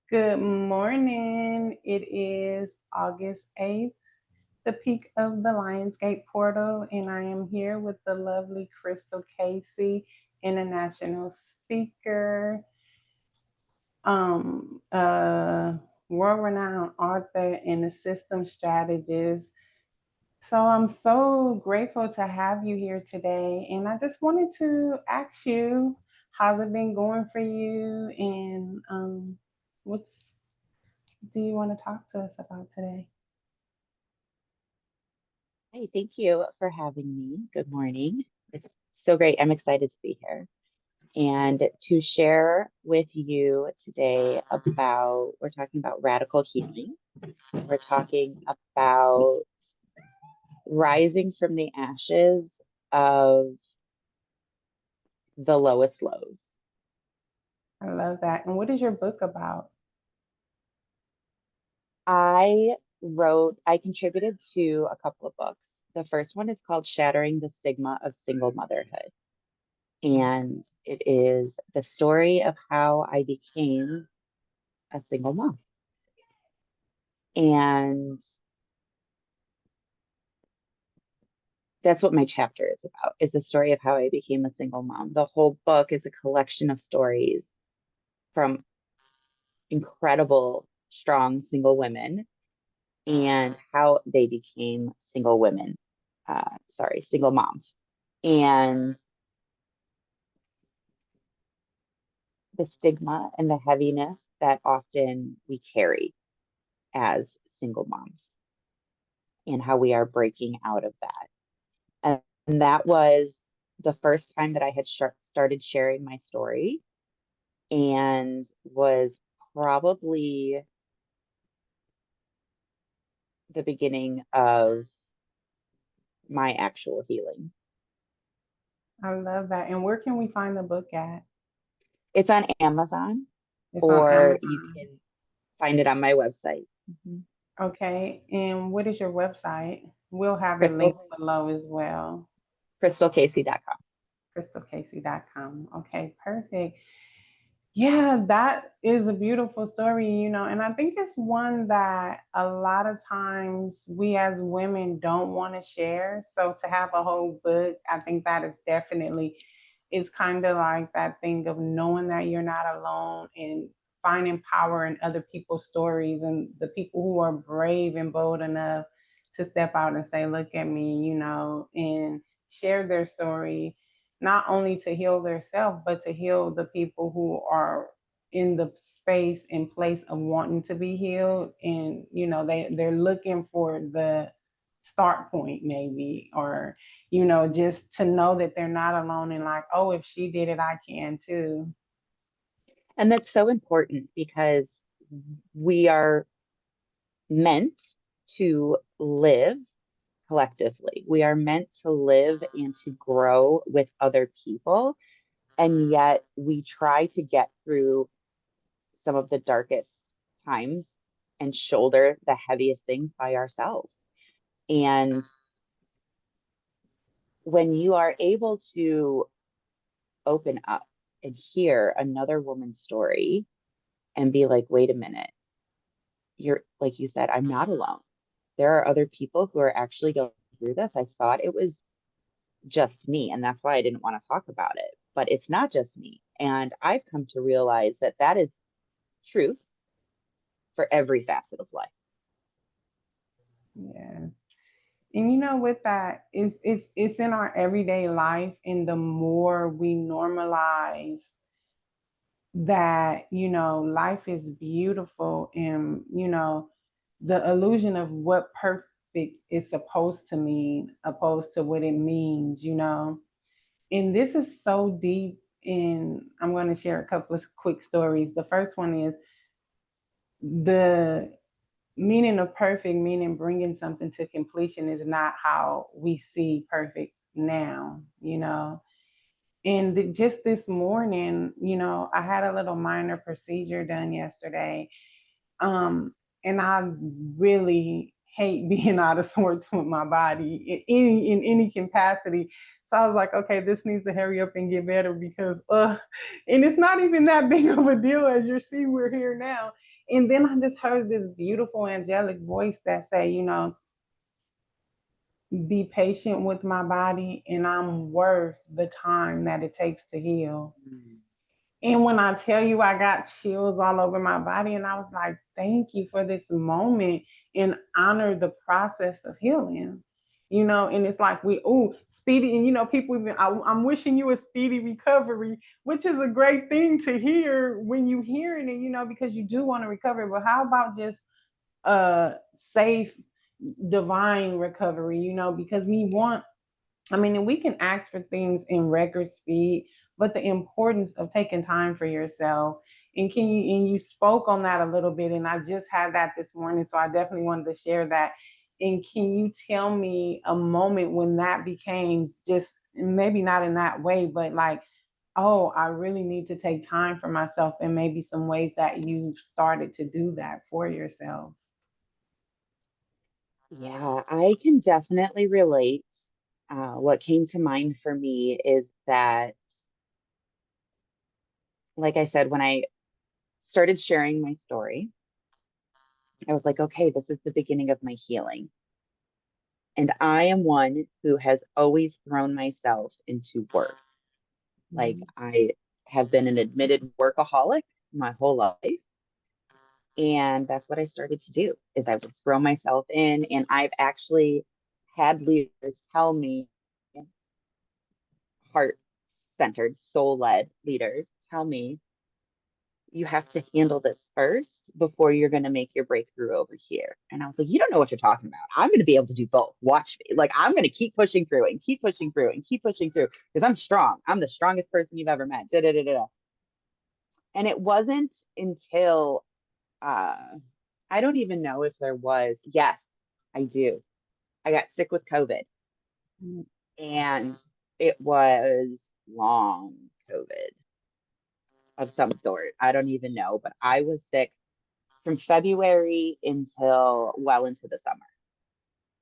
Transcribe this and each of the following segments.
Good morning. It is August 8th, the peak of the Lionsgate portal, and I am here with the lovely Krystal Casey, international speaker, world renowned author, and a system strategist. So I'm so grateful to have you here today. And I just wanted to ask you, how's it been going for you? And what's do you want to talk to us about today? Hi, thank you for having me. Good morning. It's so great. I'm excited to be here and to share with you today we're talking about radical healing. We're talking about rising from the ashes of the lowest lows. I love that. And what is your book about? I contributed to a couple of books. The first one is called Shattering the Stigma of Single Motherhood. And it is the story of how I became a single mom. And that's what my chapter is about, is the story of how I became a single mom. The whole book is a collection of stories from incredible, strong single women and how they became single women. Single moms. And the stigma and the heaviness that often we carry as single moms and how we are breaking out of that. And that was the first time that I had started sharing my story and was probably the beginning of my actual healing. I love that. And where can we find the book at? It's on Amazon It's on or you Amazon. can find it on my website. Okay. And what is your website? We'll have it Crystal, linked below as well. crystalcasey.com. Crystalcasey.com. Okay, perfect. Yeah, that is a beautiful story, and I think it's one that a lot of times we as women don't want to share. So to have a whole book, I think that is definitely it's kind of like that thing of knowing that you're not alone and finding power in other people's stories and the people who are brave and bold enough to step out and say, look at me, and share their story not only to heal themselves, but to heal the people who are in the space and place of wanting to be healed. And, they're looking for the start point, maybe, or, just to know that they're not alone and like, oh, if she did it, I can too. And that's so important because we are meant to live collectively. We are meant to live and to grow with other people. And yet we try to get through some of the darkest times and shoulder the heaviest things by ourselves. And when you are able to open up and hear another woman's story and be like, wait a minute, you're like you said, I'm not alone. There are other people who are actually going through this. I thought it was just me, and that's why I didn't want to talk about it. But it's not just me. And I've come to realize that that is truth for every facet of life. Yeah. And with that, it's in our everyday life, and the more we normalize that, life is beautiful, and the illusion of what perfect is supposed to mean opposed to what it means, and this is so deep. And I'm going to share a couple of quick stories. The first one is the meaning of perfect, meaning bringing something to completion, is not how we see perfect now, and just this morning, I had a little minor procedure done yesterday. And I really hate being out of sorts with my body in any capacity. So I was like, okay, this needs to hurry up and get better because and it's not even that big of a deal. As you see, we're here now. And then I just heard this beautiful angelic voice that say, be patient with my body and I'm worth the time that it takes to heal. Mm. And when I tell you, I got chills all over my body, and I was like, thank you for this moment and honor the process of healing. And it's like speedy, and people even, I'm wishing you a speedy recovery, which is a great thing to hear when you hear it, and because you do want to recover. But how about just safe, divine recovery, because we want, I mean, and we can ask for things in record speed, but the importance of taking time for yourself. And you spoke on that a little bit, and I just had that this morning, so I definitely wanted to share that. And can you tell me a moment when that became just maybe not in that way, but like, oh, I really need to take time for myself, and maybe some ways that you've started to do that for yourself? Yeah, I can definitely relate. What came to mind for me is that, like I said, when I started sharing my story, I was like, okay, this is the beginning of my healing. And I am one who has always thrown myself into work. Like, Mhm. I have been an admitted workaholic my whole life. And that's what I started to do is I would throw myself in. And I've actually had leaders tell me, heart centered, soul led leaders tell me, you have to handle this first before you're going to make your breakthrough over here. And I was like, you don't know what you're talking about. I'm going to be able to do both. Watch me. Like, I'm going to keep pushing through and keep pushing through and keep pushing through because I'm strong. I'm the strongest person you've ever met. Da, da, da, da, da. And it wasn't until uh, I don't even know if there was. Yes, I do. I got sick with COVID and it was long COVID of some sort. I don't even know, but I was sick from February until well into the summer.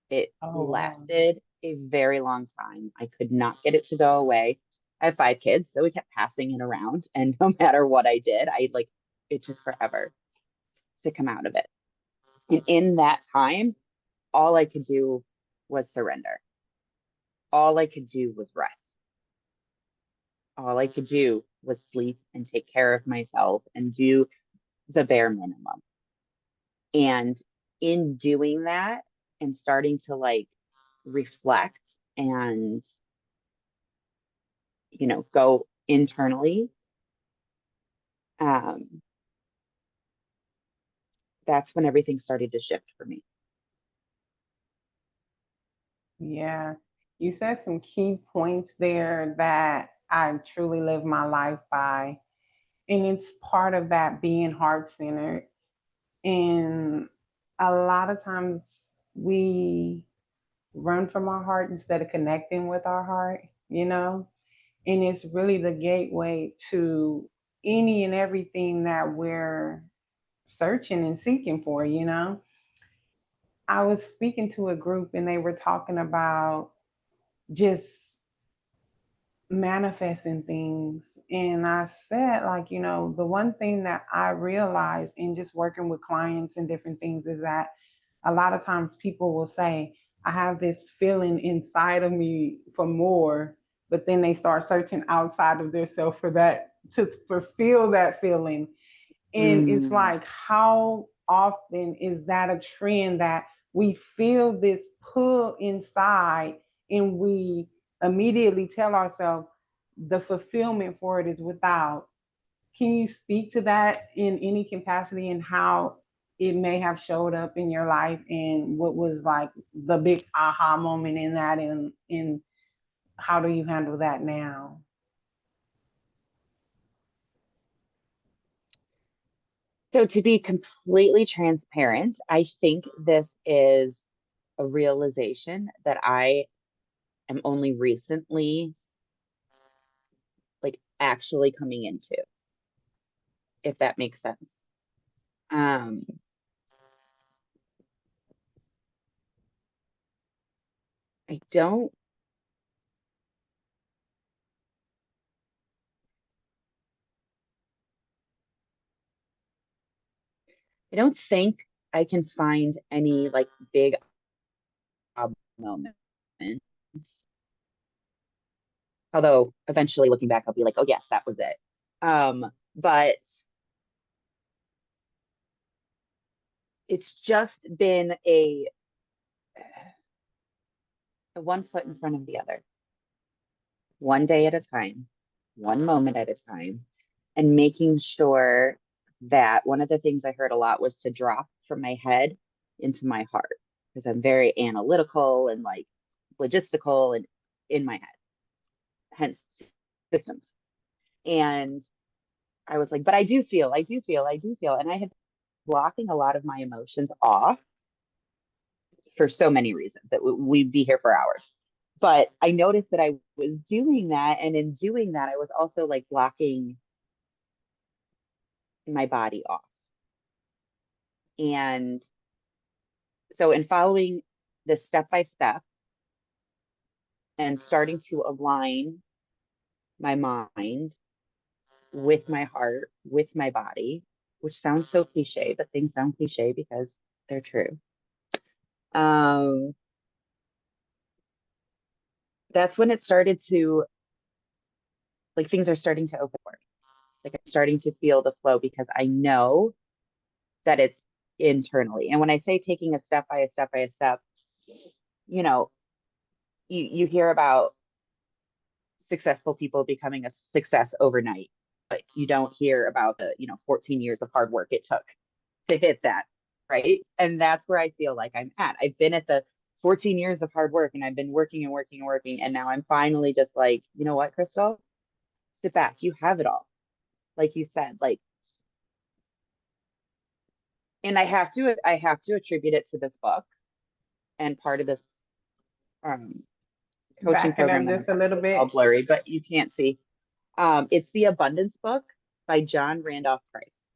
It Oh, wow. lasted a very long time. I could not get it to go away. I have 5 kids, so we kept passing it around. And no matter what I did, it took forever to come out of it. And in that time, all I could do was surrender. All I could do was rest. All I could do was sleep and take care of myself and do the bare minimum. And in doing that and starting to like reflect and, go internally, um, that's when everything started to shift for me. Yeah. You said some key points there that I truly live my life by. And it's part of that being heart centered. And a lot of times we run from our heart instead of connecting with our heart. And it's really the gateway to any and everything that we're searching and seeking for. I was speaking to a group and they were talking about just manifesting things. And I said, like, the one thing that I realized in just working with clients and different things is that a lot of times people will say, I have this feeling inside of me for more, but then they start searching outside of themselves for that to fulfill that feeling. And it's Mm, like, how often is that a trend that we feel this pull inside and we immediately tell ourselves the fulfillment for it is without? Can you speak to that in any capacity and how it may have showed up in your life and what was like the big aha moment in that, and how do you handle that now? so to be completely transparent, I think this is a realization that I am only recently like actually coming into, if that makes sense. Um, I don't, I don't think I can find any like big moments. Although eventually looking back, I'll be like, oh yes, that was it. But it's just been a one foot in front of the other, one day at a time, one moment at a time, and making sure that one of the things I heard a lot was to drop from my head into my heart because I'm very analytical and like logistical and in my head, hence systems. And I was like, but I do feel. And I had blocking a lot of my emotions off for so many reasons that we'd be here for hours. But I noticed that I was doing that. And in doing that, I was also like blocking my body off. And so, in following this step by step and starting to align my mind with my heart, with my body, which sounds so cliche, but things sound cliche because they're true. Um, that's when it started to like things are starting to open for me. Like I'm starting to feel the flow because I know that it's internally. And when I say taking a step by a step by a step, you know, you hear about successful people becoming a success overnight, but you don't hear about the, 14 years of hard work it took to hit that. Right. And that's where I feel like I'm at. I've been at the 14 years of hard work and I've been working and working and working. And now I'm finally just like, you know what, Krystal, sit back. You have it all. Like you said, like, and I have to attribute it to this book and part of this um, coaching Back it program up that I'm just a part of. little It's all bit. blurry, but you can't see. It's the Abundance Book by John Randolph Price,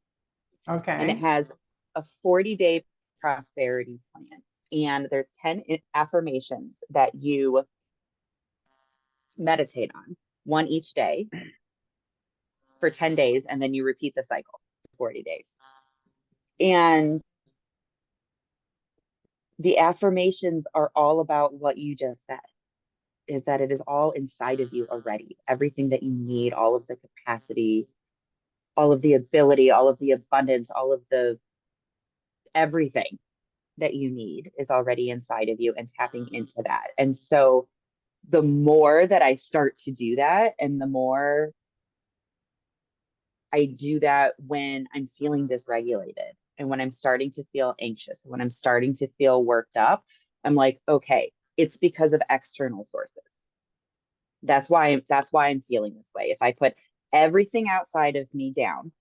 and it Okay. has a 40-day prosperity plan. And there's 10 affirmations that you meditate on, one each day for 10 days, and then you repeat the cycle for 40 days. And the affirmations are all about what you just said, is that it is all inside of you already. Everything that you need, all of the capacity, all of the ability, all of the abundance, all of the everything that you need is already inside of you and tapping into that. And so the more that I start to do that, and the more I do that when I'm feeling dysregulated and when I'm starting to feel anxious, when I'm starting to feel worked up, I'm like, okay, it's because of external sources. That's why I'm feeling this way. If I put everything outside of me down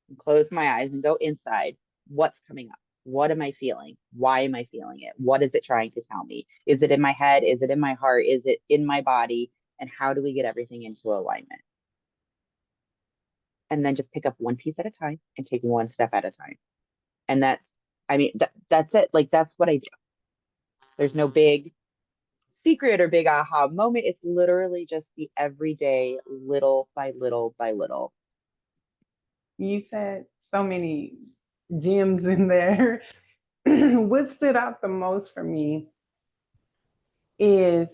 and close my eyes and go inside, what's coming up? What am I feeling? Why am I feeling it? What is it trying to tell me? Is it in my head? Is it in my heart? Is it in my body? And how do we get everything into alignment? And then just pick up one piece at a time and take one step at a time. And that's it. Like that's what I do. There's no big secret or big aha moment. It's literally just the everyday little by little by little. You said so many gems in there. What stood out the most for me is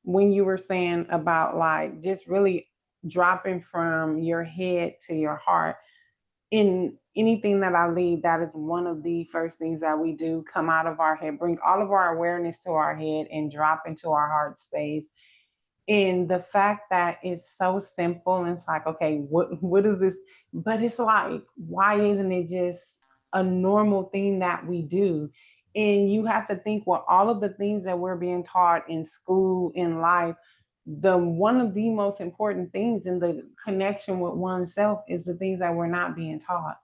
when you were saying about like just really dropping from your head to your heart. In anything that I lead, that is one of the first things that we do, come out of our head, bring all of our awareness to our head and drop into our heart space. And the fact that it's so simple and it's like, okay, what is this? But it's like, why isn't it just a normal thing that we do? And you have to think, well, all of the things that we're being taught in school, in life, the one of the most important things in the connection with oneself is the things that we're not being taught.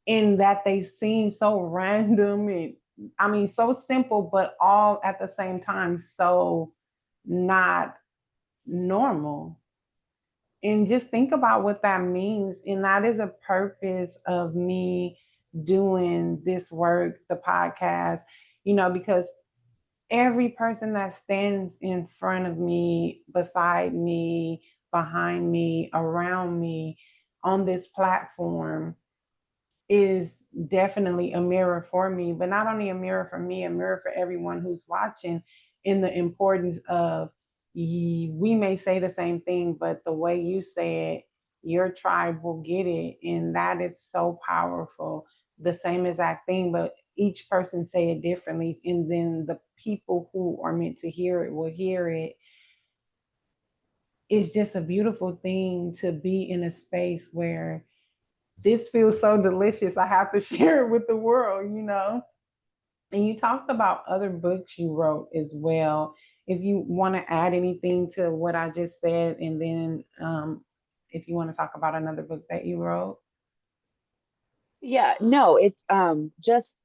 And that they seem so random and I mean so simple, but all at the same time so not normal. And just think about what that means. And that is a purpose of me doing this work, the podcast, because every person that stands in front of me, beside me, behind me, around me on this platform is definitely a mirror for me, but not only a mirror for me, a mirror for everyone who's watching, in the importance of, we may say the same thing, but the way you say it, your tribe will get it. And that is so powerful. The same exact thing, but each person say it differently. And then the people who are meant to hear it will hear it. It's just a beautiful thing to be in a space where this feels so delicious. I have to share it with the world, you know? And you talked about other books you wrote as well. If you want to add anything to what I just said, and then if you want to talk about another book that you wrote. Yeah, no, it's just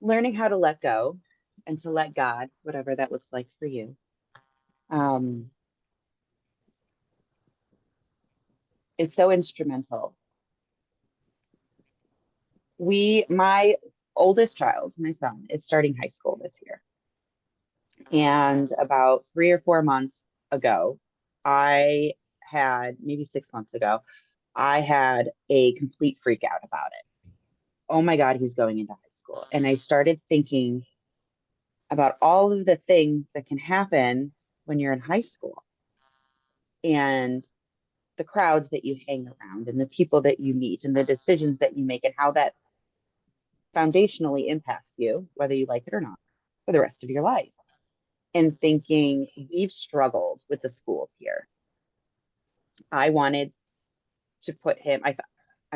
learning how to let go and to let God, whatever that looks like for you. Um, it's so instrumental. My oldest child, my son, is starting high school this year. And about 3 or 4 months ago, I maybe 6 months ago, I had a complete freak out about it. Oh my God, he's going into high school. And I started thinking about all of the things that can happen when you're in high school and the crowds that you hang around and the people that you meet and the decisions that you make and how that foundationally impacts you, whether you like it or not, for the rest of your life. And thinking we've struggled with the schools here. I wanted to put him, I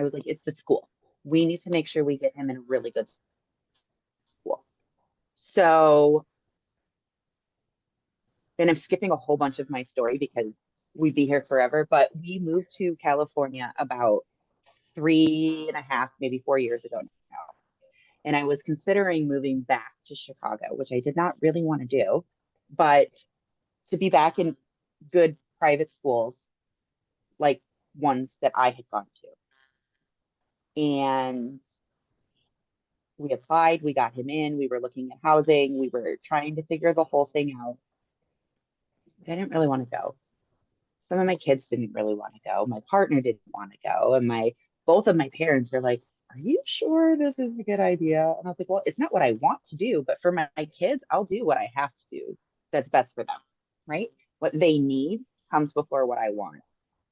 was like, it's the school. We need to make sure we get him in a really good school. So then I'm skipping a whole bunch of my story because we'd be here forever. But we moved to California about 3.5, maybe 4 years ago now. And I was considering moving back to Chicago, which I did not really want to do, but to be back in good private schools, like ones that I had gone to. And we applied, we got him in, we were looking at housing, we were trying to figure the whole thing out. I didn't really want to go. Some of my kids didn't really want to go. My partner didn't want to go. And both of my parents are like, are you sure this is a good idea? And I was like, well, it's not what I want to do, but for my kids, I'll do what I have to do that's best for them, right? What they need comes before what I want.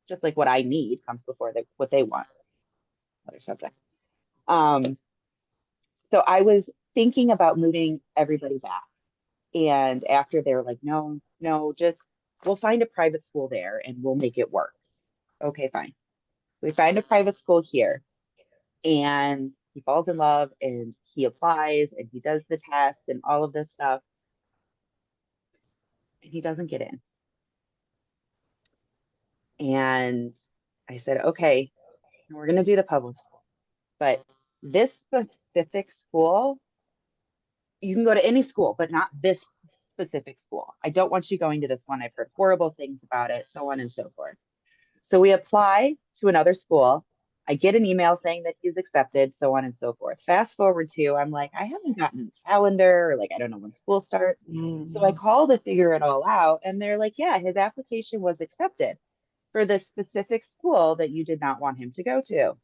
Just like what I need comes before what they want. Other subject. Um, so I was thinking about moving everybody back. And after they were like, no, no, just we'll find a private school there and we'll make it work. Okay, fine. We find a private school here and he falls in love and he applies and he does the tests and all of this stuff. And he doesn't get in. And I said, okay, we're going to do the public school. But this specific school, you can go to any school, but not this specific school. I don't want you going to this one. I've heard horrible things about it, so on and so forth. So we apply to another school. I get an email saying that he's accepted, so on and so forth. Fast forward to, I'm like, I haven't gotten the calendar, or like, I don't know when school starts. So I Mm. call to figure it all out, and they're like, yeah, his application was accepted for the specific school that you did not want him to go to.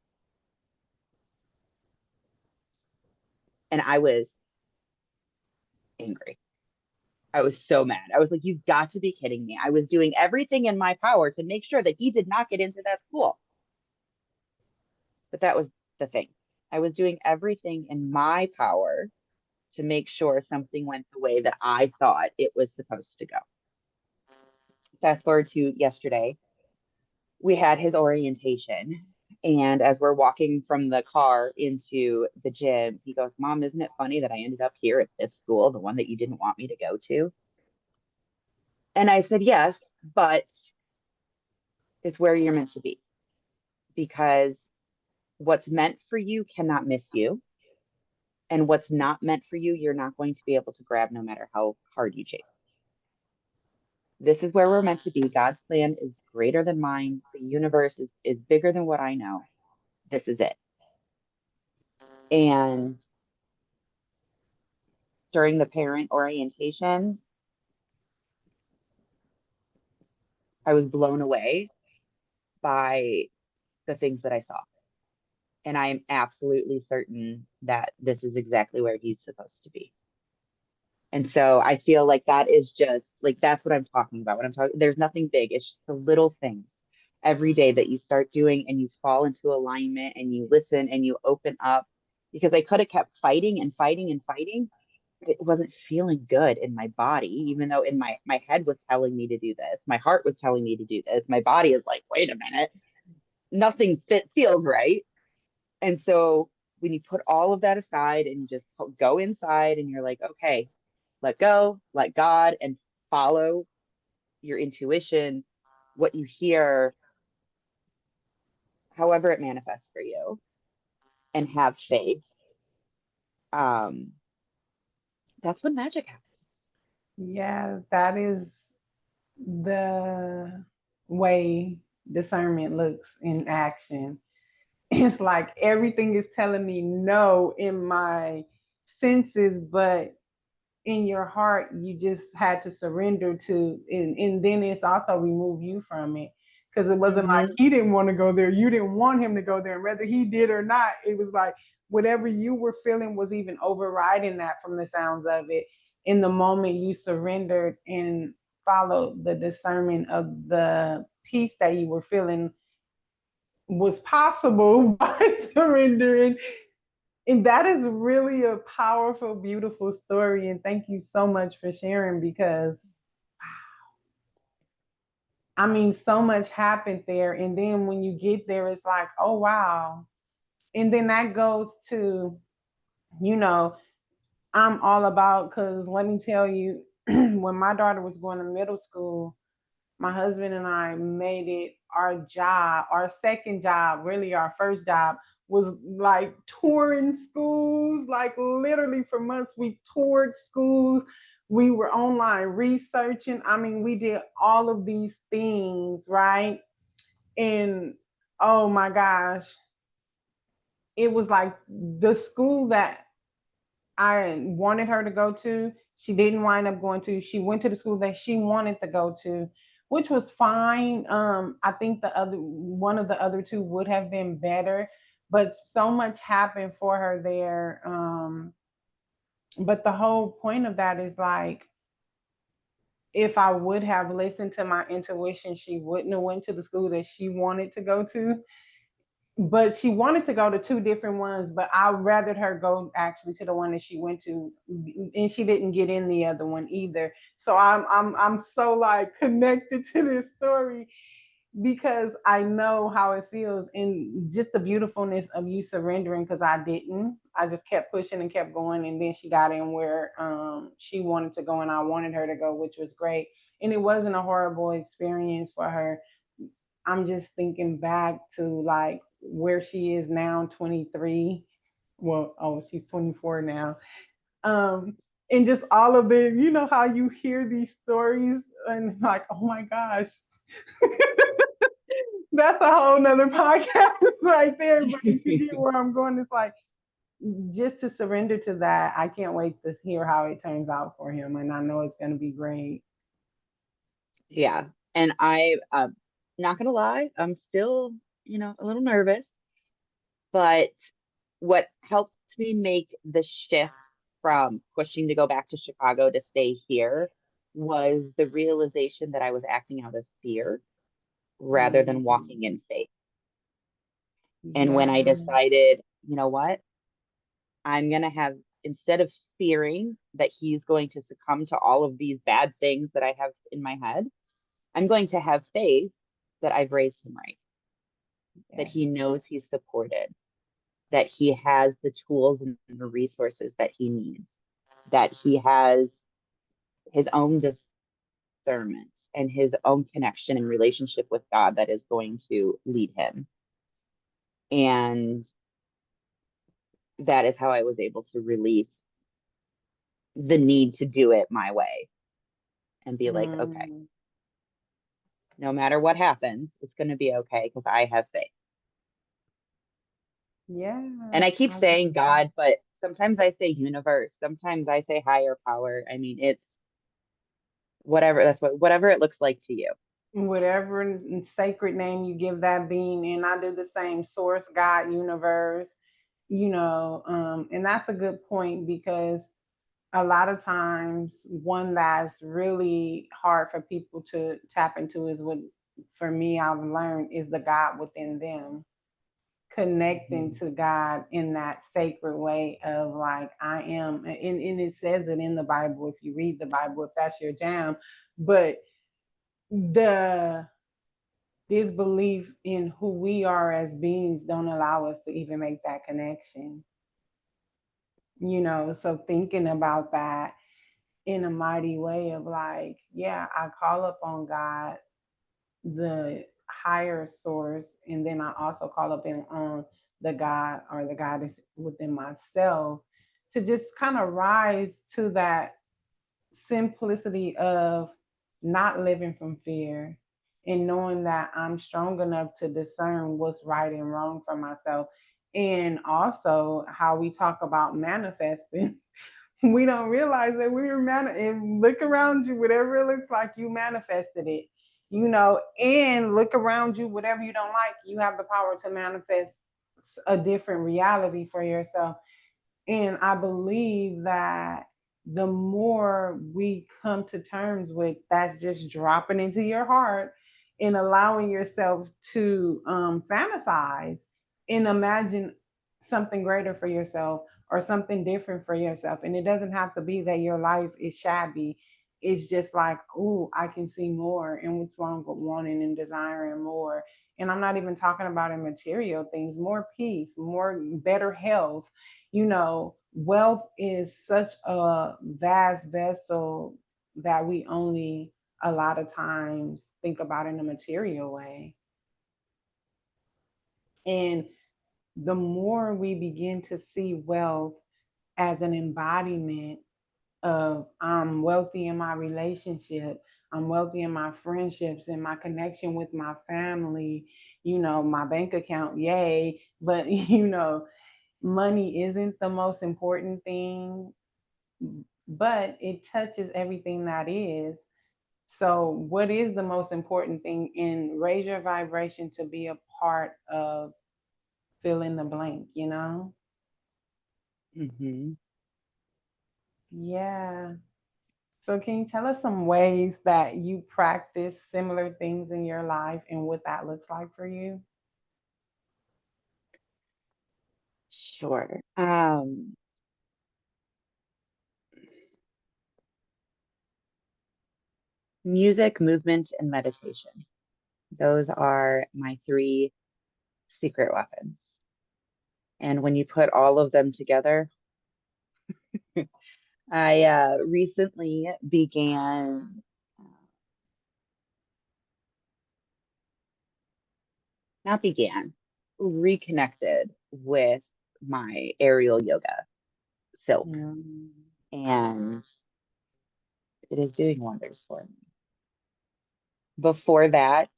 And I was angry. I was so mad. I was like, you've got to be kidding me. I was doing everything in my power to make sure that he did not get into that school. But that was the thing. I was doing everything in my power to make sure something went the way that I thought it was supposed to go. Fast forward to yesterday, we had his orientation. And as we're walking from the car into the gym, he goes, Mom, isn't it funny that I ended up here at this school, the one that you didn't want me to go to? And I said, yes, but it's where you're meant to be because what's meant for you cannot miss you. And what's not meant for you, you're not going to be able to grab no matter how hard you chase. This is where we're meant to be. God's plan is greater than mine. The universe is bigger than what I know. This is it. And during the parent orientation, I was blown away by the things that I saw. And I am absolutely certain that this is exactly where he's supposed to be. And so I feel like that is just like that's what I'm talking about. When I'm talking, there's nothing big. It's just the little things every day that you start doing and you fall into alignment and you listen and you open up. Because I could have kept fighting and fighting and fighting. It wasn't feeling good in my body, even though in my head was telling me to do this. My heart was telling me to do this. My body is like, wait a minute, nothing feels right. And so when you put all of that aside and you just go inside and you're like, okay, let go, let God, and follow your intuition, what you hear, however it manifests for you, and have faith. Um, that's when magic happens. Yeah, that is the way discernment looks in action. It's like everything is telling me no in my senses, but in your heart you just had to surrender to, and then it's also remove you from it, because it wasn't like Mm-hmm. he didn't want to go there, you didn't want him to go there, and whether he did or not, it was like whatever you were feeling was even overriding that from the sounds of it. In the moment you surrendered and followed the discernment of the peace that you were feeling was possible by surrendering. And that is really a powerful, beautiful story. And thank you so much for sharing, because I mean, so much happened there. And then when you get there, it's like, oh, wow. And then that goes to, you know, I'm all about, because let me tell you, when my daughter was going to middle school, my husband and I made it our job, our second job, really our first job was like touring schools, like literally for months we toured schools. We were online researching. I mean, we did all of these things, right? And oh my gosh, it was like the school that I wanted her to go to, she didn't wind up going to. She went to the school that she wanted to go to, which was fine. I think the other one of the other two would have been better, but so much happened for her there. But the whole point of that is like, if I would have listened to my intuition, she wouldn't have went to the school that she wanted to go to, but she wanted to go to two different ones, but I rather her go actually to the one that she went to, and she didn't get in the other one either. So I'm so like connected to this story, because I know how it feels, and just the beautifulness of you surrendering, because I didn't. I just kept pushing and kept going, and then she got in where she wanted to go and I wanted her to go, which was great. And it wasn't a horrible experience for her. I'm just thinking back to like where she is now, 23. Well, oh, she's 24 now. And just all of the, you know, how you hear these stories and like, oh my gosh, that's a whole nother podcast right there. But if you get where I'm going, it's like just to surrender to that. I can't wait to hear how it turns out for him. And I know it's going to be great. Yeah. And not gonna lie, I'm still, a little nervous, but what helped me make the shift from pushing to go back to Chicago to stay here was the realization that I was acting out of fear rather than Mm-hmm. walking in faith. And when Yeah. I decided, you know what, I'm going to have, instead of fearing that he's going to succumb to all of these bad things that I have in my head, I'm going to have faith that I've raised him right, that Yeah. he knows he's supported, that he has the tools and the resources that he needs, that he has his own discernment and his own connection and relationship with God that is going to lead him. And that is how I was able to release the need to do it my way and be like, okay, Mm, no matter what happens, it's going to be okay because I have faith. And yeah. I keep I love saying that. God, but sometimes I say universe, sometimes I say higher power. I mean, it's whatever it looks like to you. whatever sacred name you give that being. And I do the same: source, God, universe, and that's a good point because a lot of times one that's really hard for people to tap into is what, for me, I've learned is the God within them, connecting Mhm. to God in that sacred way of like, I am, and it says it in the Bible if you read the Bible, if that's your jam. But the disbelief in who we are as beings don't allow us to even make that connection. So thinking about that in a mighty way of like, yeah, I call upon God, the higher source, and then I also call up in on the God or the goddess within myself to just kind of rise to that simplicity of not living from fear and knowing that I'm strong enough to discern what's right and wrong for myself. And also how we talk about manifesting. We don't realize that and look around you, whatever it looks like, you manifested it, and look around you, whatever you don't like, you have the power to manifest a different reality for yourself. And I believe that the more we come to terms with that's just dropping into your heart and allowing yourself to fantasize and imagine something greater for yourself or something different for yourself. And it doesn't have to be that your life is shabby. It's just like, oh, I can see more. And what's wrong with wanting and desiring more? And I'm not even talking about in material things, more peace, more better health. Wealth is such a vast vessel that we only a lot of times think about in a material way. And the more we begin to see wealth as an embodiment of I'm wealthy in my relationship, I'm wealthy in my friendships, in my connection with my family, my bank account, yay. But, money isn't the most important thing, but it touches everything that is. So, what is the most important thing? And raise your vibration to be a part of fill in the blank? Mhm. Yeah. So, can you tell us some ways that you practice similar things in your life and what that looks like for you? Sure. Music, movement, and meditation. Those are my three secret weapons. And when you put all of them together, I recently began, not began, reconnected with my aerial yoga silk. Mm. And it is doing wonders for me. Before that,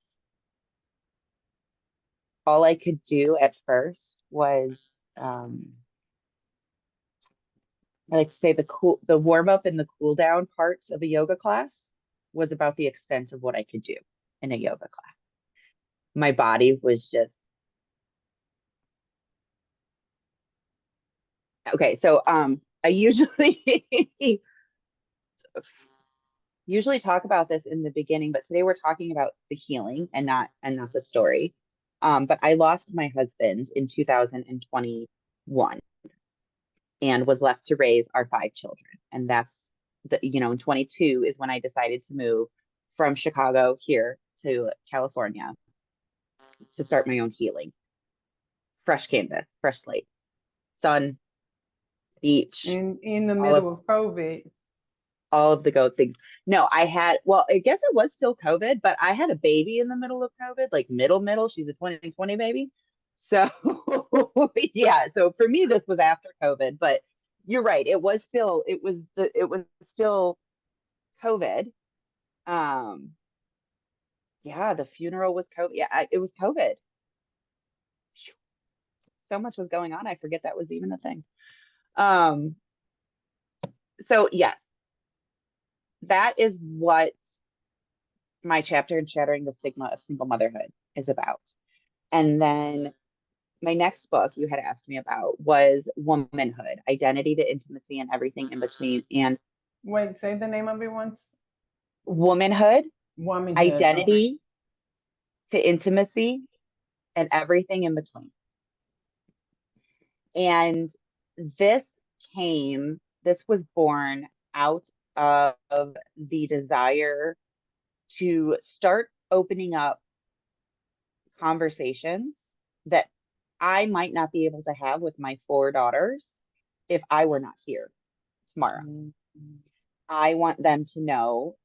all I could do at first was I like to say the warm up and the cool down parts of a yoga class was about the extent of what I could do in a yoga class. My body was just okay. So I usually usually talk about this in the beginning, but today we're talking about the healing and not the story. But I lost my husband in 2021 and was left to raise our five children. And that's in 22 is when I decided to move from Chicago here to California to start my own healing. Fresh canvas, fresh slate, sun, beach, In the all of middle of COVID. all of the go things. No, well, I guess it was still COVID, but I had a baby in the middle of COVID, like middle. She's a 2020 baby. So yeah, so for me, this was after COVID, but you're right. It was still COVID. Um, yeah, the funeral was COVID. Yeah, it was COVID. So much was going on. I forget that was even a thing. Um, so yes, that is what my chapter in Shattering the Stigma of Single Motherhood is about. And then my next book you had asked me about was Womanhood, Identity to Intimacy and Everything in Between. And Wait, say the name of it once. womanhood, Womanhood. Okay. identity to intimacy, and everything in between. And this this was born out of the desire to start opening up conversations that I might not be able to have with my four daughters if I were not here tomorrow. Mhm. I want them to know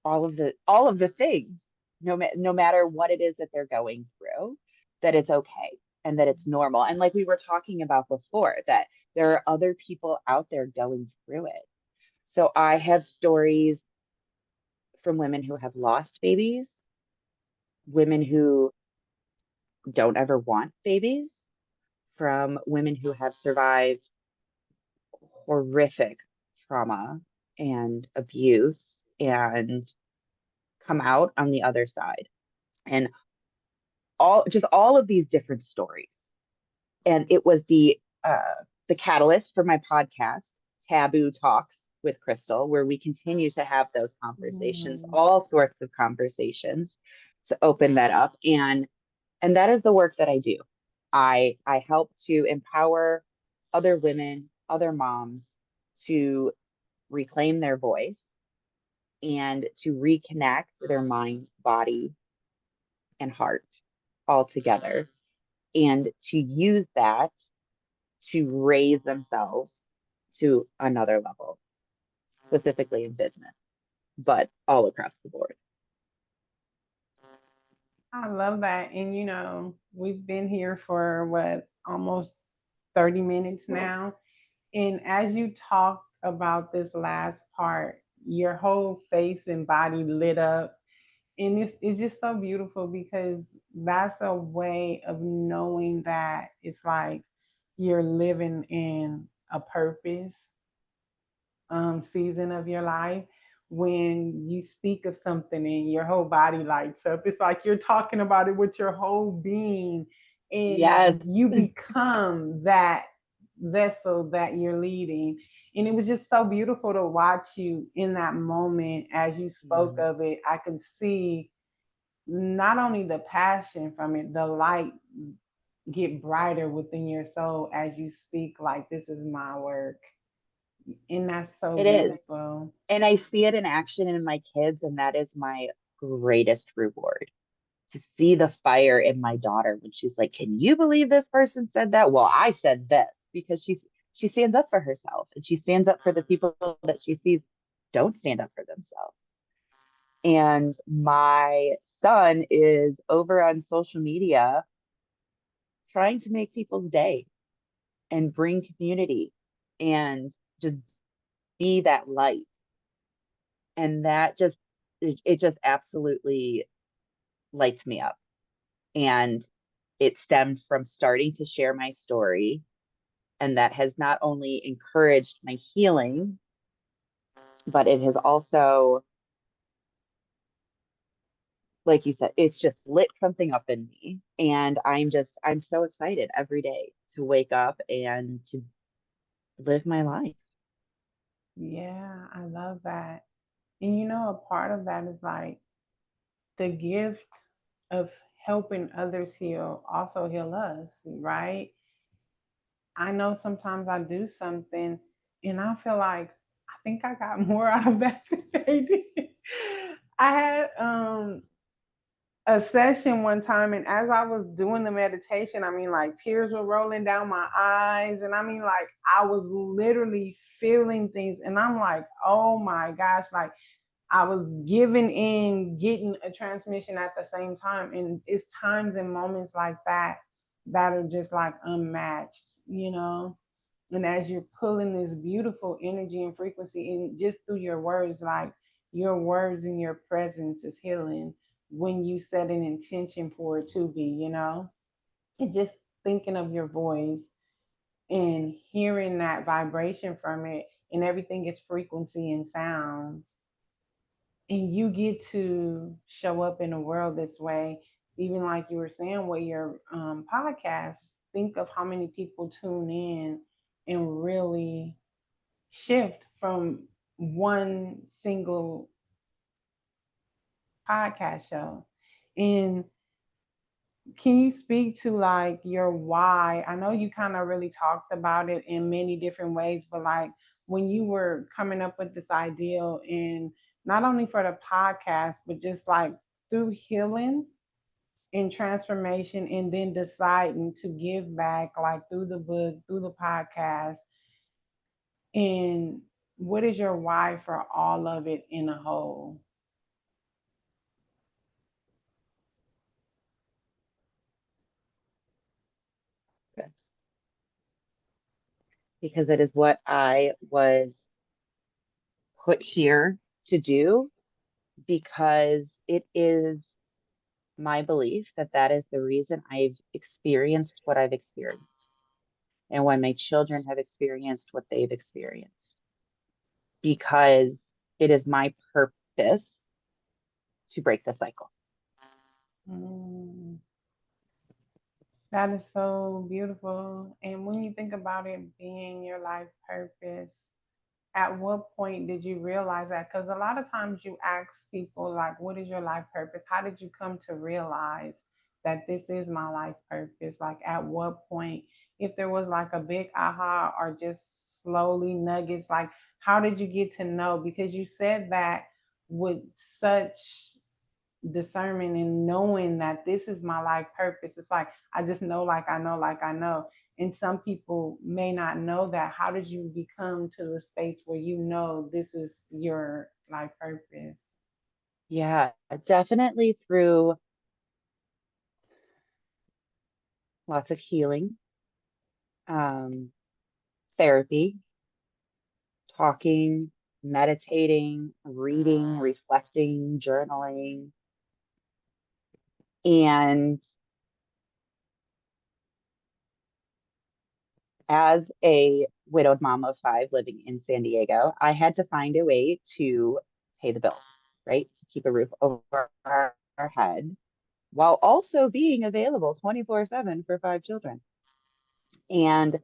all of the things, no matter what it is that they're going through, that it's okay and that it's normal. And like we were talking about before, that there are other people out there going through it. So I have stories from women who have lost babies, women who don't ever want babies, from women who have survived horrific trauma and abuse and come out on the other side. And all of these different stories. And it was the catalyst for my podcast, Taboo Talks with Krystal, where we continue to have those conversations, Mhm. all sorts of conversations to open that up. And that is the work that I do. I help to empower other women, other moms to reclaim their voice and to reconnect their mind, body, and heart all together, and to use that to raise themselves to another level, specifically in business, but all across the board. I love that. And we've been here for what, almost 30 minutes now. And as you talked about this last part, your whole face and body lit up. And it's just so beautiful because that's a way of knowing that it's like you're living in a purpose season of your life. When you speak of something and your whole body lights up, it's like you're talking about it with your whole being, and Yes. you become that vessel that you're leading. And it was just so beautiful to watch you in that moment as you spoke Mhm. of it. I could see not only the passion from it, the light get brighter within your soul as you speak, like, this is my work. And that's so It is. beautiful. And I see it in action in my kids, and that is my greatest reward, to see the fire in my daughter when she's like, "Can you believe this person said that?" Well, I said this, because she stands up for herself and she stands up for the people that she sees don't stand up for themselves. And my son is over on social media trying to make people's day and bring community and just be that light. And that it just absolutely lights me up. And it stemmed from starting to share my story. And that has not only encouraged my healing, but it has also, like you said, it's just lit something up in me. And I'm so excited every day to wake up and to live my life. Yeah, I love that. And a part of that is like the gift of helping others heal also heal us, right? I know sometimes I do something and I feel like I think I got more out of that than they did. I had a session one time, and as I was doing the meditation, I mean, like, tears were rolling down my eyes, and I mean, like, I was literally feeling things, and I'm like, oh my gosh, like, I was giving in, getting a transmission at the same time. And it's times and moments like that that are just like unmatched. And as you're pulling this beautiful energy and frequency, and just through your words, like, your words and your presence is healing when you set an intention for it to be. And just thinking of your voice and hearing that vibration from it, and everything is frequency and sounds. and you get to show up in the world this way, even like you were saying with your podcast. Think of how many people tune in and really shift from one single podcast show. And can you speak to like your why? I know you kind of really talked about it in many different ways, but like when you were coming up with this ideal, and not only for the podcast, but just like through healing and transformation, and then deciding to give back, like through the book, through the podcast, and what is your why for all of it in a whole? Yes. Because it is what I was put here to do, because it is my belief that that is the reason I've experienced what I've experienced, and why my children have experienced what they've experienced, because it is my purpose to break the cycle. Mm. That is so beautiful. And when you think about it being your life purpose, at what point did you realize that? Because a lot of times you ask people, like, what is your life purpose? How did you come to realize that this is my life purpose? Like, at what point, if there was like a big aha or just slowly nuggets, like, how did you get to know? Because you said that with such discernment and knowing that this is my life purpose. It's like I just know, like I know, like I know. And some people may not know that. How did you become to the space where you know this is your life purpose? Yeah, definitely through lots of healing, um, therapy, talking, meditating, reading, reflecting, journaling. And as a widowed mom of five living in San Diego, I had to find a way to pay the bills, right? To keep a roof over our head while also being available 24/7 for five children. And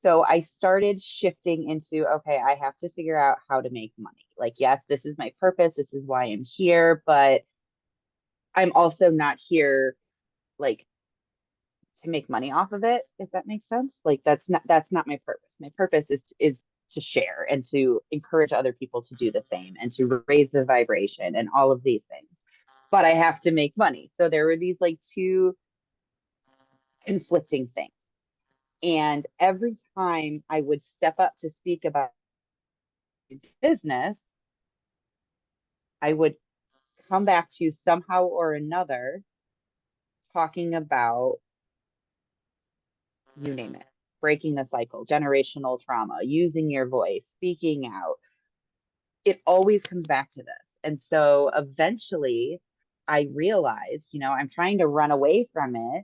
so I started shifting into, okay, I have to figure out how to make money. Like, yes, this is my purpose. This is why I'm here, but I'm also not here like to make money off of it, if that makes sense. Like that's not my purpose. My purpose is to share and to encourage other people to do the same and to raise the vibration and all of these things. But I have to make money. So there were these like two conflicting things. And every time I would step up to speak about business, I would come back to somehow or another talking about, you name it, breaking the cycle, generational trauma, using your voice, speaking out. It always comes back to this. And so eventually I realized, I'm trying to run away from it.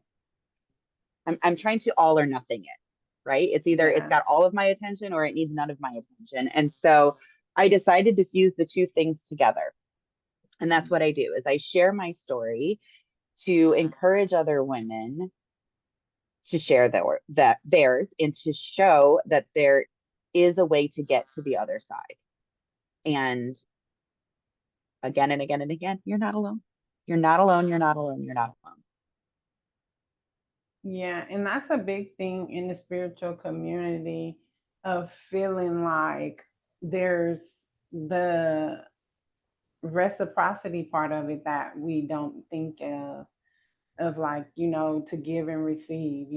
I'm trying to all or nothing it, right? It's either it's Yeah. got all of my attention or it needs none of my attention. And so I decided to fuse the two things together. And that's what I do is I share my story to encourage other women to share theirs and to show that there is a way to get to the other side. And again and again and again, you're not alone. You're not alone. You're not alone. You're not alone. Yeah. And that's a big thing in the spiritual community, of feeling like there's the reciprocity part of it that we don't think of, like, to give and receive.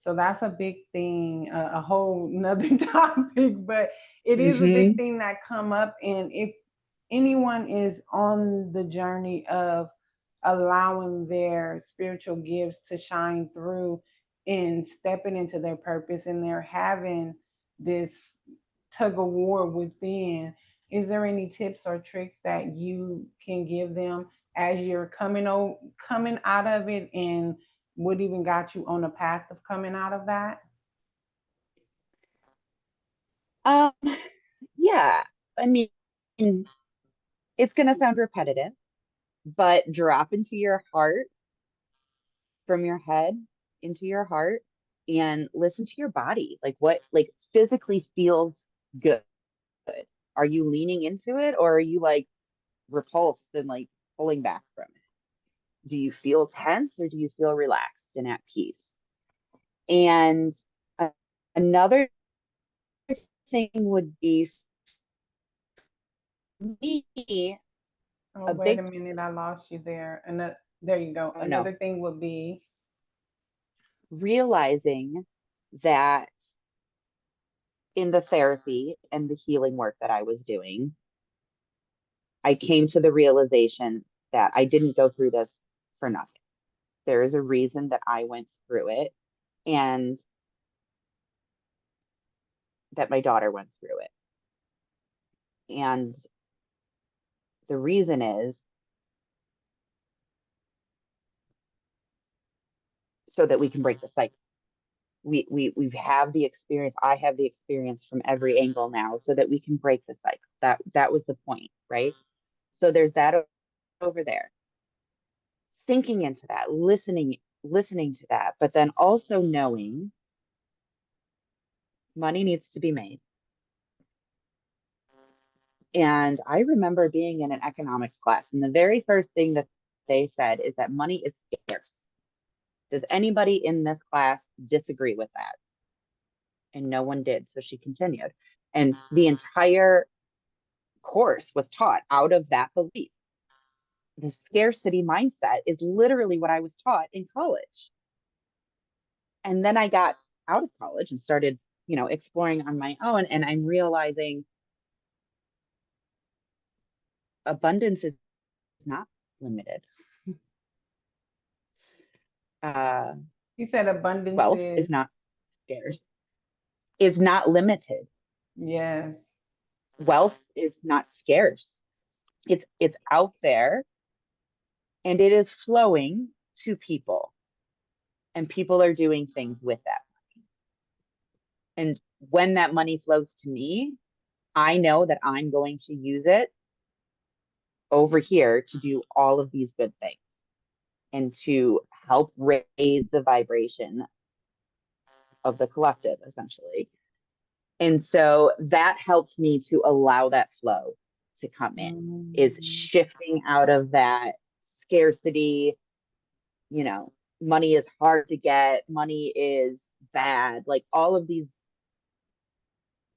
So that's a big thing, a whole nother topic, but it is a big Mm-hmm. thing that come up. And if anyone is on the journey of allowing their spiritual gifts to shine through and stepping into their purpose, and they're having this tug of war within, is there any tips or tricks that you can give them as you're coming out of it, and what even got you on the path of coming out of that? Um, yeah. I mean, It's going to sound repetitive, but drop into your heart from your head into your heart and listen to your body. Like what like physically feels good. Are you leaning into it or are you like repulsed and like pulling back from it? Do you feel tense or do you feel relaxed and at peace? And uh, another thing would be me, Oh, a wait a big, minute, I lost you there. And there you go. oh no, Another thing would be, realizing that in the therapy and the healing work that I was doing, I came to the realization that I didn't go through this for nothing. There is a reason that I went through it and that my daughter went through it. And the reason is so that we can break the cycle. We have the experience. I have the experience from every angle now so that we can break the cycle. That was the point, right? So there's that over there. Sinking into that, listening to that, but then also knowing money needs to be made. And I remember being in an economics class, and the very first thing that they said is that money is scarce. Does anybody in this class disagree with that? And no one did. So she continued. And the entire course was taught out of that belief. The scarcity mindset is literally what I was taught in college. And then I got out of college and started, exploring on my own. And I'm realizing abundance is not limited. Uh, you said abundance Wealth is is, not scarce, is not limited. yes. Wealth is not scarce. It's out there and it is flowing to people and people are doing things with that. And when that money flows to me, I know that I'm going to use it over here to do all of these good things and to help raise the vibration of the collective, essentially. And so that helped me to allow that flow to come in, is Mm. shifting out of that scarcity, you know, money is hard to get, money is bad, like all of these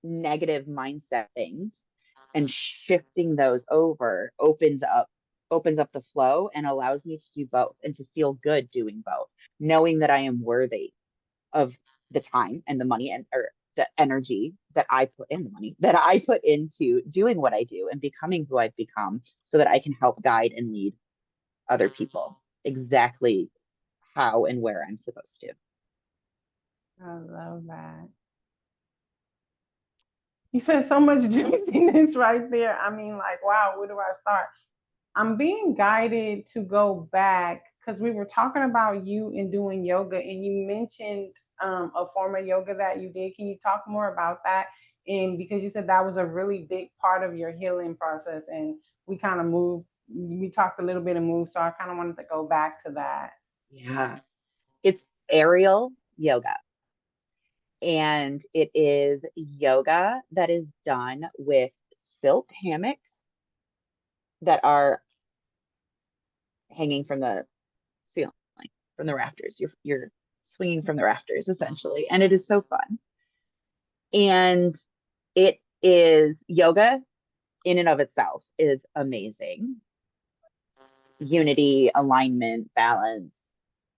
negative mindset things, and shifting those over opens up the flow and allows me to do both and to feel good doing both, knowing that I am worthy of the time and the money and or the energy that I put in, the money that I put into doing what I do and becoming who I've become so that I can help guide and lead other people exactly how and where I'm supposed to. I love that. You said so much juiciness right there. I mean, like, wow, where do I start? I'm being guided to go back because we were talking about you and doing yoga, and you mentioned a form of yoga that you did. Can you talk more about that? And because you said that was a really big part of your healing process, and we kind of moved, we talked a little bit and moved, so I kind of wanted to go back to that. Yeah. It's aerial yoga. And it is yoga that is done with silk hammocks that are hanging from the ceiling, from the rafters. You're swinging from the rafters essentially, and it is so fun. And it is yoga in and of itself is amazing. Unity, alignment, balance,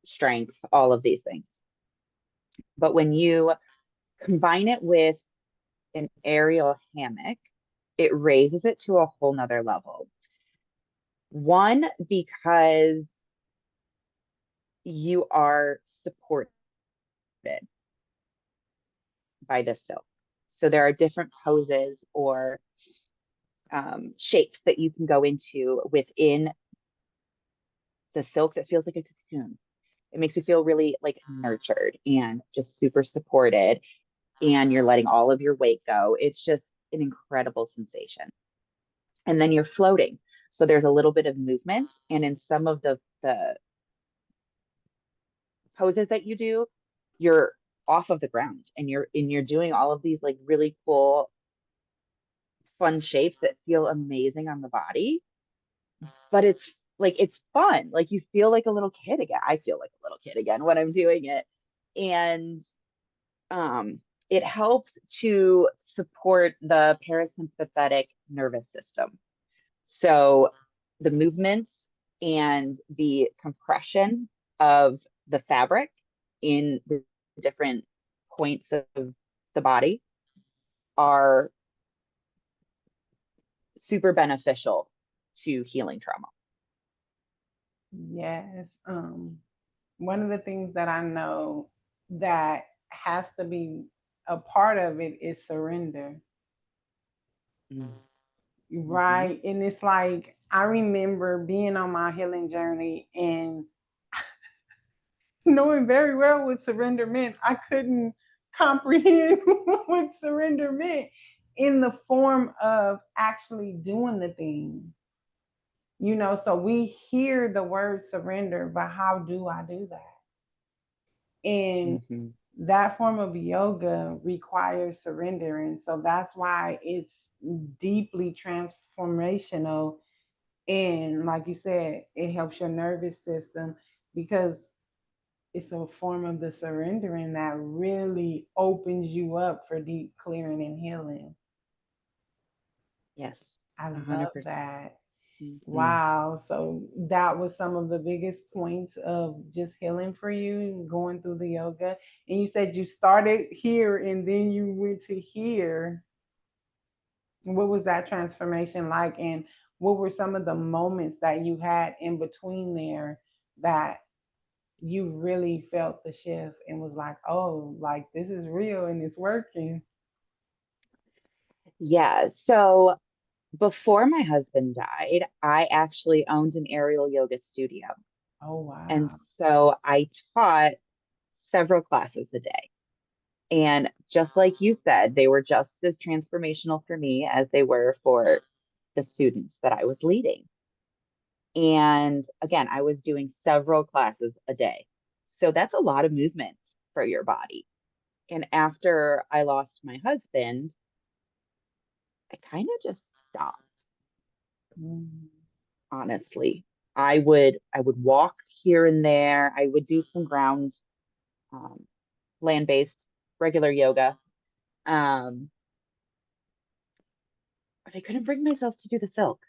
strength, all of these things. But when you combine it with an aerial hammock, it raises it to a whole nother level. One, because you are supported by the silk. So there are different poses or shapes that you can go into within the silk that feels like a cocoon. It makes you feel really like nurtured and just super supported, and you're letting all of your weight go. It's just an incredible sensation. And then you're floating. So there's a little bit of movement. And in some of the poses that you do, you're off of the ground and you're doing all of these like really cool, fun shapes that feel amazing on the body. But it's like it's fun. Like you feel like a little kid again. I feel like a little kid again when I'm doing it. And um, it helps to support the parasympathetic nervous system. So the movements and the compression of the fabric in the different points of the body are super beneficial to healing trauma. Yes. One of the things that I know that has to be a part of it is surrender. Mm-hmm. Right. And it's like, I remember being on my healing journey and knowing very well what surrender meant. I couldn't comprehend what surrender meant in the form of actually doing the thing. So we hear the word surrender, but how do I do that? And Mm-hmm. that form of yoga requires surrendering. So that's why it's deeply transformational. And like you said, it helps your nervous system because it's a form of the surrendering that really opens you up for deep clearing and healing. Yes, I love 100%. that. Mm-hmm. Wow. So that was some of the biggest points of just healing for you going through the yoga. And you said you started here and then you went to here. What was that transformation like? And what were some of the moments that you had in between there that you really felt the shift and was like, oh, like this is real and it's working? Yeah. So before my husband died, I actually owned an aerial yoga studio. Oh, And wow. so I taught several classes a day. And just like you said, they were just as transformational for me as they were for the students that I was leading. And again, I was doing several classes a day. So that's a lot of movement for your body. And after I lost my husband, I kind of just stopped, Mm. honestly. I would walk here and there. I would do some ground um, land-based regular yoga. Um, but I couldn't bring myself to do the silk.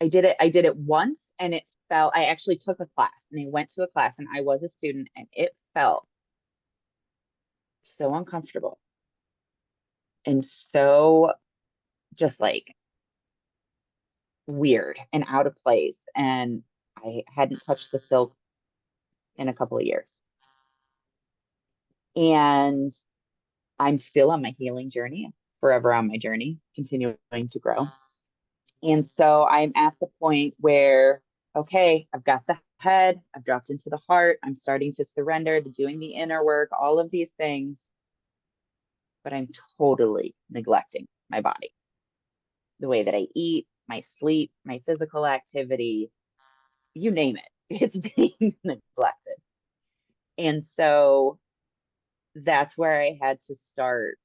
I did it once and it felt I actually took a class and I went to a class and I was a student and it felt so uncomfortable and so just like weird and out of place. And I hadn't touched the silk in a couple of years. And I'm still on my healing journey, forever on my journey, continuing to grow. And so I'm at the point where, okay, I've got the head, I've dropped into the heart, I'm starting to surrender to doing the inner work, all of these things, but I'm totally neglecting my body, the way that I eat, my sleep, my physical activity, you name it, it's being neglected. And so that's where I had to start,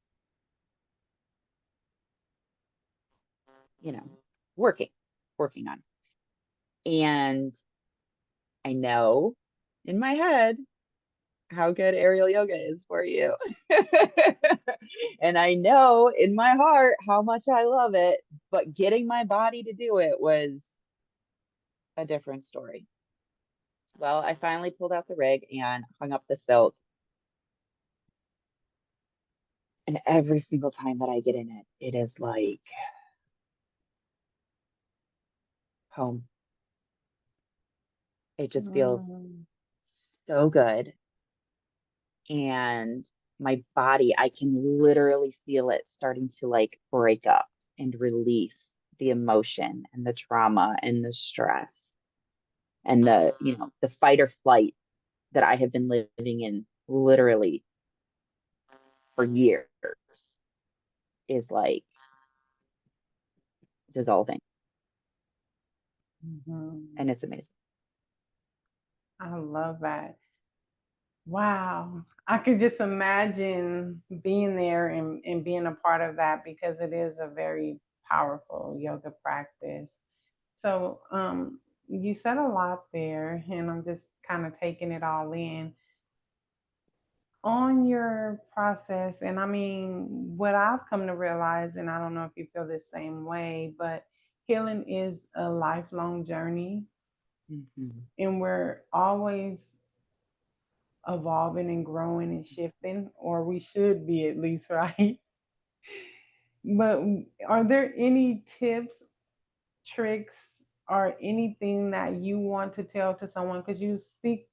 you know, working, working on it. And I know in my head how good aerial yoga is for you. And I know in my heart how much I love it, but getting my body to do it was a different story. Well, I finally pulled out the rig and hung up the silk. And every single time that I get in it, it is like home. It just feels Mm. so good. And my body, I can literally feel it starting to like break up and release the emotion and the trauma and the stress and the fight or flight that I have been living in literally for years is like dissolving. Mhm. and it's amazing. I love that. Wow. I could just imagine being there and being a part of that because it is a very powerful yoga practice. So, you said a lot there, and I'm just kind of taking it all in on your process. And I mean, what I've come to realize, and I don't know if you feel the same way, but healing is a lifelong journey, Mhm. and we're always evolving and growing and shifting, or we should be at least, right? But are there any tips, tricks, or anything that you want to tell to someone? Because you speak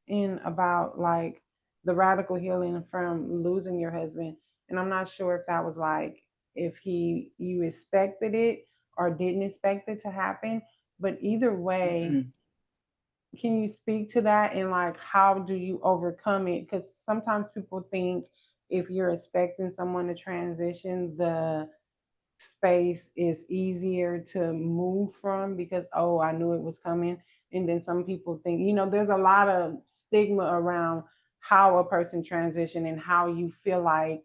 in about like the radical healing from losing your husband, and I'm not sure if that was like if he you expected it or didn't expect it to happen. But either way, Mhm. can you speak to that and like how do you overcome it? Because sometimes people think if you're expecting someone to transition, the space is easier to move from because oh I knew it was coming. And then some people think, there's a lot of stigma around how a person transition and how you feel like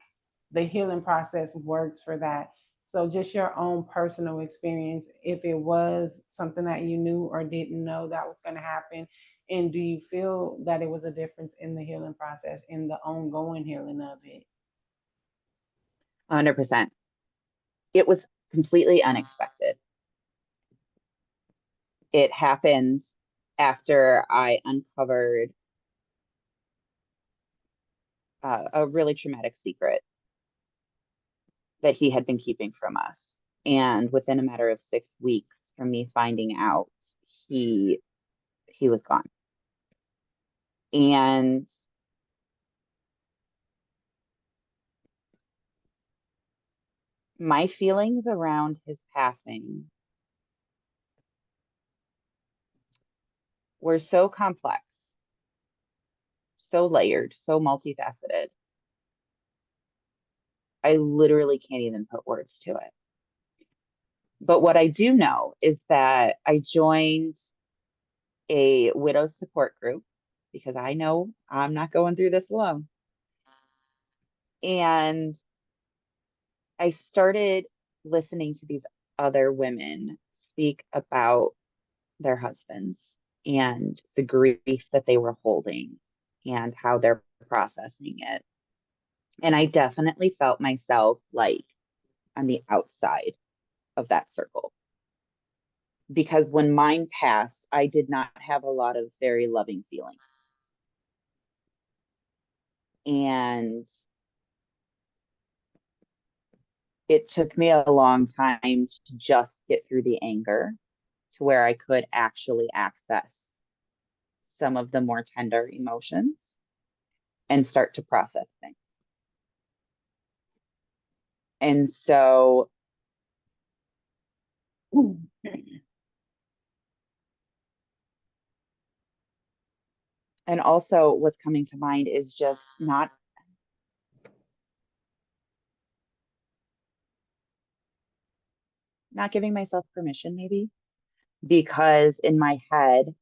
the healing process works for that. So just your own personal experience, if it was something that you knew or didn't know that was going to happen, and do you feel that it was a difference in the healing process, in the ongoing healing of it? 100%. It was completely unexpected. It happened after I uncovered a really traumatic secret that he had been keeping from us. And within a matter of 6 weeks from me finding out, he he was gone. And my feelings around his passing were so complex, so layered, so multifaceted. I literally can't even put words to it. But what I do know is that I joined a widow's support group because I know I'm not going through this alone. And I started listening to these other women speak about their husbands and the grief that they were holding and how they're processing it. And I definitely felt myself like on the outside of that circle because when mine passed, I did not have a lot of very loving feelings. And it took me a long time to just get through the anger to where I could actually access some of the more tender emotions and start to process things. And so, and also what's coming to mind is just not giving myself permission maybe because in my head,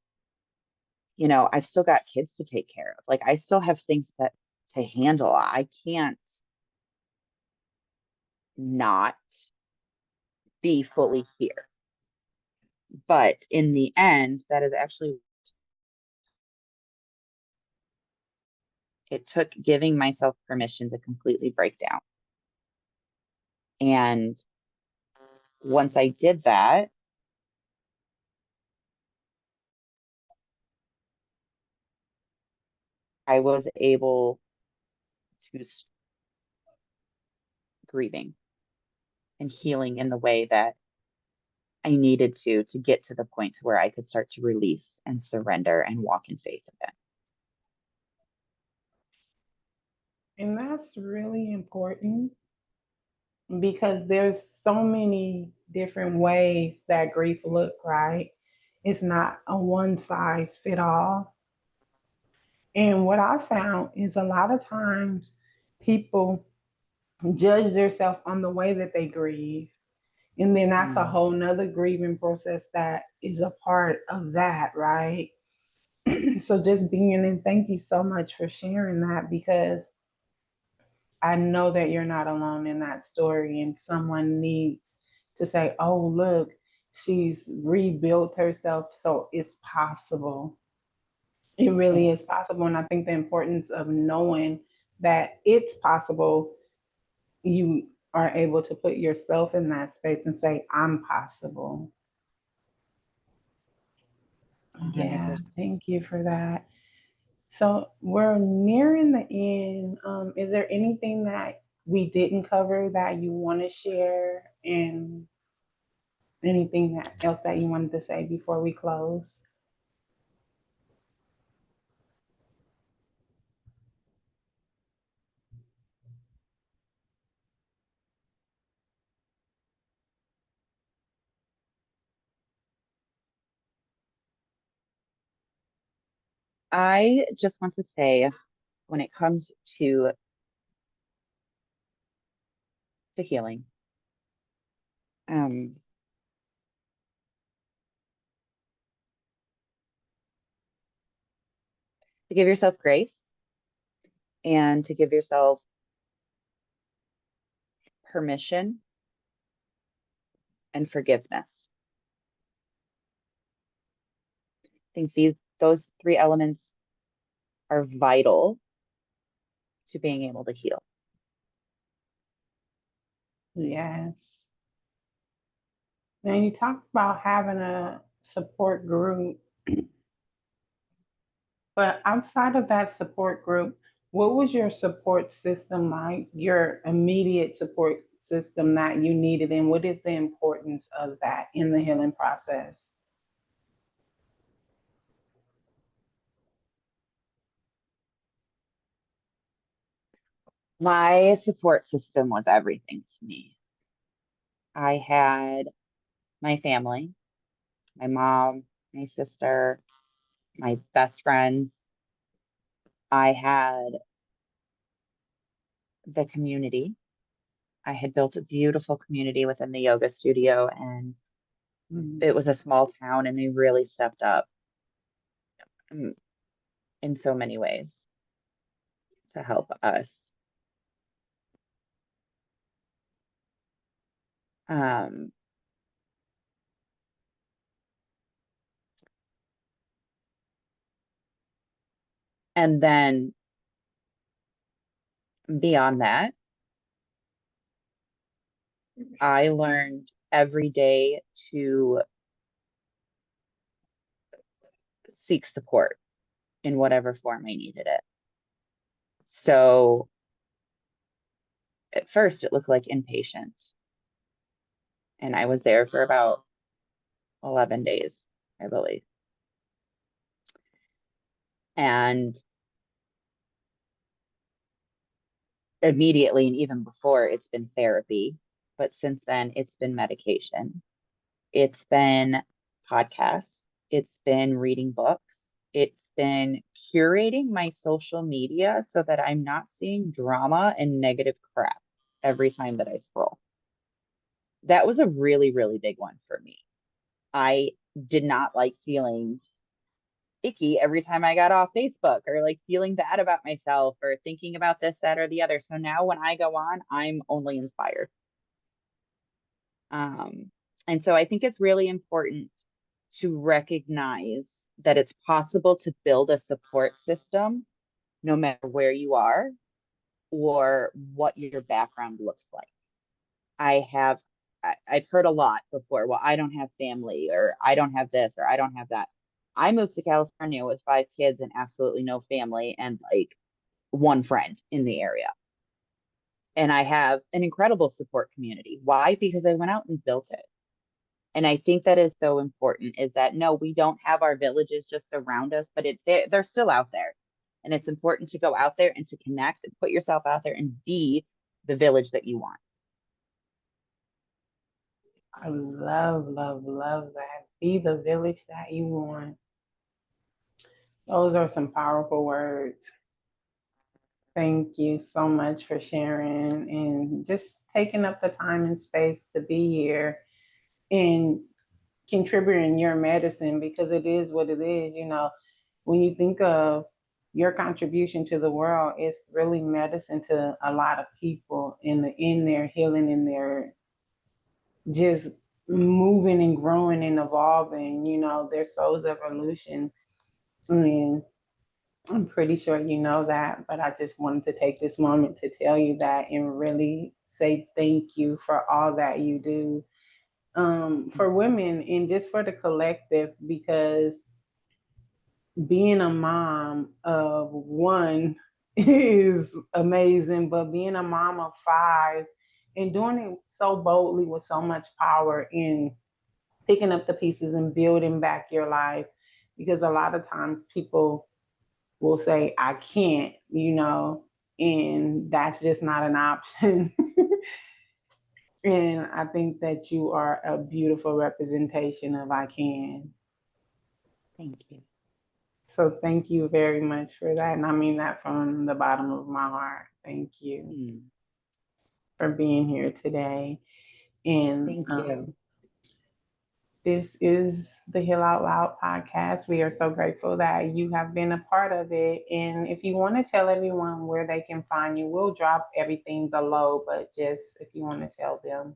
I've still got kids to take care of. Like I still have things that to handle. I can't not be fully here. But in the end, that is actually it took giving myself permission to completely break down. And once I did that, I was able to grieving and healing in the way that I needed to get to the point to where I could start to release and surrender and walk in faith again. And that's really important because there's so many different ways that grief look, right? It's not a one size fit all. And what I found is a lot of times people judge themselves on the way that they grieve. And then that's a Mm. whole nother grieving process that is a part of that, right? So just being in, thank you so much for sharing that, because I know that you're not alone in that story, and someone needs to say, oh, look, she's rebuilt herself. So it's possible. It really Yeah. is possible. And I think the importance of knowing that it's possible, you are able to put yourself in that space and say, I'm possible. Yeah, 100%. thank you for that. So we're nearing the end. Is there anything that we didn't cover that you want to share, and anything that else that you wanted to say before we close? I just want to say, when it comes to healing, um, to give yourself grace and to give yourself permission and forgiveness. I think those three elements are vital to being able to heal. Yes. Now you talked about having a support group, but outside of that support group, what was your support system like? Your immediate support system that you needed, and what is the importance of that in the healing process? My support system was everything to me. I had my family, my mom, my sister, my best friends. I had the community. I had built a beautiful community within the yoga studio, and Mhm. it was a small town, and they really stepped up um, in so many ways to help us. Um, and then beyond that, I learned every day to seek support in whatever form I needed it. So at first, it looked like inpatient, and I was there for about 11 days, I believe. And immediately, and even before, it's been therapy. But since then, it's been medication. It's been podcasts. It's been reading books. It's been curating my social media so that I'm not seeing drama and negative crap every time that I scroll. That was a really, really big one for me. I did not like feeling icky every time I got off Facebook, or like feeling bad about myself or thinking about this, that, or the other. So now when I go on, I'm only inspired. Um, and so I think it's really important to recognize that it's possible to build a support system no matter where you are or what your background looks like. I have I've heard a lot before, well, I don't have family, or I don't have this, or I don't have that. I moved to California with 5 kids and absolutely no family, and like one friend in the area. And I have an incredible support community. Why? Because I went out and built it. And I think that is so important, is that no, we don't have our villages just around us, but they're still out there. And it's important to go out there and to connect and put yourself out there and be the village that you want. I love, love, love that. Be the village that you want. Those are some powerful words. Thank you so much for sharing and just taking up the time and space to be here and contributing your medicine because it is what it is. When you think of your contribution to the world, it's really medicine to a lot of people in their healing, in their just moving and growing and evolving, their soul's evolution. I mean, I'm pretty sure you know that, but I just wanted to take this moment to tell you that and really say thank you for all that you do, for women and just for the collective, because being a mom of one is amazing, but being a mom of five and doing it so boldly with so much power in picking up the pieces and building back your life, because a lot of times people will say, I can't, and that's just not an option. And I think that you are a beautiful representation of I can. Thank you. So thank you very much for that. And I mean that from the bottom of my heart. Thank you Mm, for being here today. And thank you. this is the Heal Out Loud podcast. We are so grateful that you have been a part of it. And if you want to tell everyone where they can find you, we'll drop everything below, but just if you want to tell them.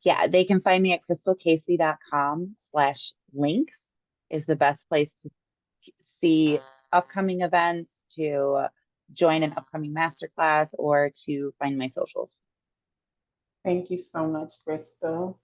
Yeah, they can find me at krystalcasey.com/links is the best place to see upcoming events, to join an upcoming masterclass, or to find my socials. Thank you so much, Krystal.